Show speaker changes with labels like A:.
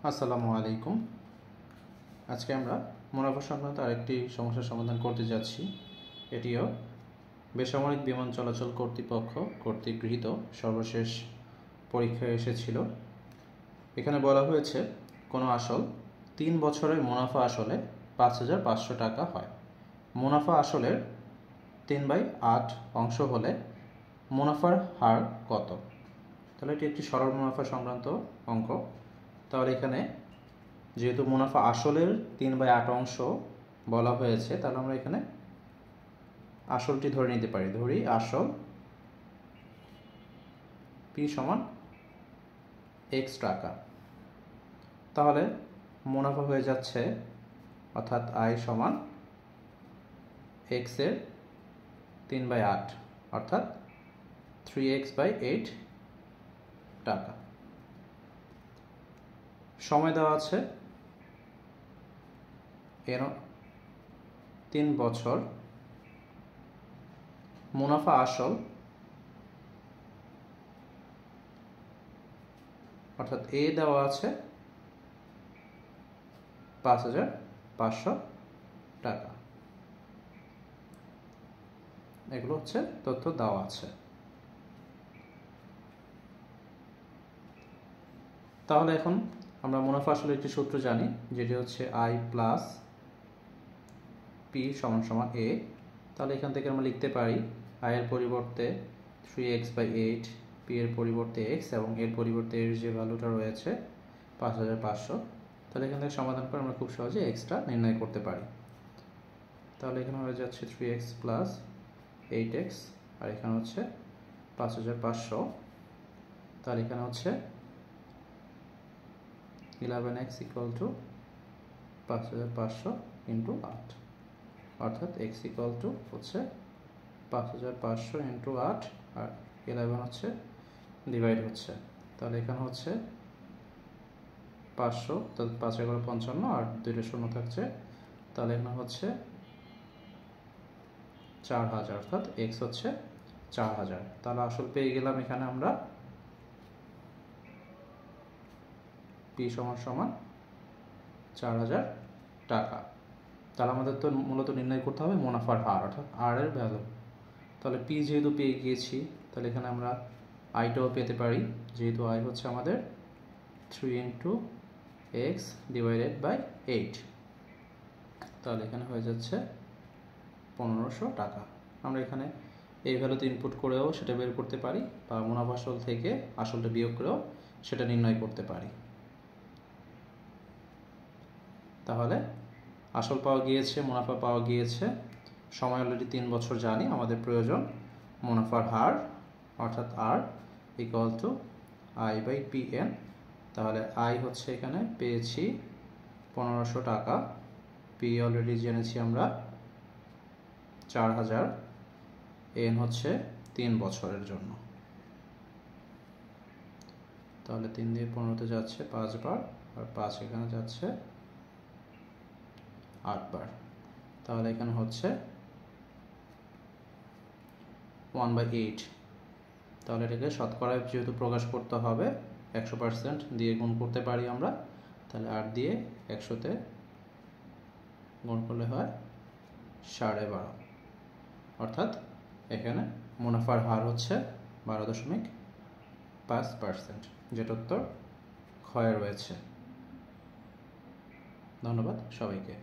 A: আসসালামু আলাইকুম। আজকে আমরা মুনাফা সংক্রান্ত আরেকটি সমস্যার সমাধান করতে যাচ্ছি। এটিও বেসামরিক বিমান চলাচল কর্তৃপক্ষ কর্তৃক গৃহীত সর্বশেষ পরীক্ষায় এসেছিল। এখানে বলা হয়েছে কোনো আসল 3 বছরের মুনাফা আসলে 5,500 টাকা হয়। মুনাফা আসলের 3/8 অংশ হলে মুনাফার হার কত? তাহলে এটি একটি সরল মুনাফা সংক্রান্ত অঙ্ক। তাহলে এখানে যেহেতু মুনাফা আসলের 3/8 অংশ বলা হয়েছে, তাহলে আমরা এখানে আসলটি ধরে নিতে পারি। ধরি আসল P সমান x টাকা। তাহলে মুনাফা হয়ে যাচ্ছে, অর্থাৎ I সমান x এর 3/8 অর্থাৎ 3x/8 টাকা। সময় দেওয়া আছে 3 বছর। মুনাফা আসল অর্থাৎ A দেওয়া আছে 5,500 টাকা। এগুলো হচ্ছে তথ্য দেওয়া আছে। তাহলে এখন আমরা মুনাফা আসলের একটি সূত্র জানি, যেটি হচ্ছে I প্লাস P সমান সমান A। তাহলে এখান থেকে আমরা লিখতে পারি I এর পরিবর্তে 3x/8, P এর পরিবর্তে x এবং এর পরিবর্তে এর যে ভ্যালুটা রয়েছে 5,500। তাহলে এখান থেকে সমাধান করে আমরা খুব সহজে xটা নির্ণয় করতে পারি। তাহলে এখানে হয়ে যাচ্ছে 3x প্লাস 8x, আর এখানে হচ্ছে 5,500। তাহলে এখানে হচ্ছে 11x ইকুয়াল টু 5,500 ইন্টু 8, অর্থাৎ x ইকুয়াল টু হচ্ছে 5,500 ইন্টু 8, আর 11 হচ্ছে ডিভাইড হচ্ছে। তাহলে এখানে হচ্ছে 500, তাহলে 5 × 55, আর 2টা শূন্য থাকছে। তাহলে এখানে হচ্ছে 4,000, অর্থাৎ x হচ্ছে 4,000। তাহলে আসল পেয়ে গেলাম এখানে আমরা P সমান সমান 4,000 টাকা। তাহলে আমাদের তো মূলত নির্ণয় করতে হবে মুনাফার হার, অর্থাৎ R এর ভ্যালু। তাহলে P যেহেতু পেয়ে গিয়েছি, তাহলে এখানে আমরা I-টাও পেতে পারি, যেহেতু I হচ্ছে আমাদের 3 × x / 8। তাহলে এখানে হয়ে যাচ্ছে 1,500 টাকা। আমরা এখানে এই ভ্যালুতে ইনপুট করেও সেটা বের করতে পারি, বা মুনাফা আসল থেকে আসলটা বিয়োগ করেও সেটা নির্ণয় করতে পারি। তাহলে আসল পাওয়া গিয়েছে, মুনাফা পাওয়া গিয়েছে, সময় অলরেডি 3 বছর জানি। আমাদের প্রয়োজন মুনাফার হার, অর্থাৎ R ইকুয়াল টু I/PN। তাহলে I হচ্ছে এখানে পেয়েছি 1,500 টাকা, P অলরেডি জেনেছি আমরা 4,000, N হচ্ছে 3 বছরের জন্য। তাহলে 3 দিয়ে 15তে যাচ্ছে 5 বার, আর 5 এখানে যাচ্ছে 8 বার। তাহলে এখানে হচ্ছে 1/8। তাহলে এটাকে শতকরায় যেহেতু প্রকাশ করতে হবে, 100% দিয়ে গুণ করতে পারি আমরা। তাহলে 8 দিয়ে 100-তে গুণ করলে হয় 12.5, অর্থাৎ এখানে মুনাফার হার হচ্ছে 12.5%, যেটা উত্তর ক্ষয়ে রয়েছে। ধন্যবাদ সবাইকে।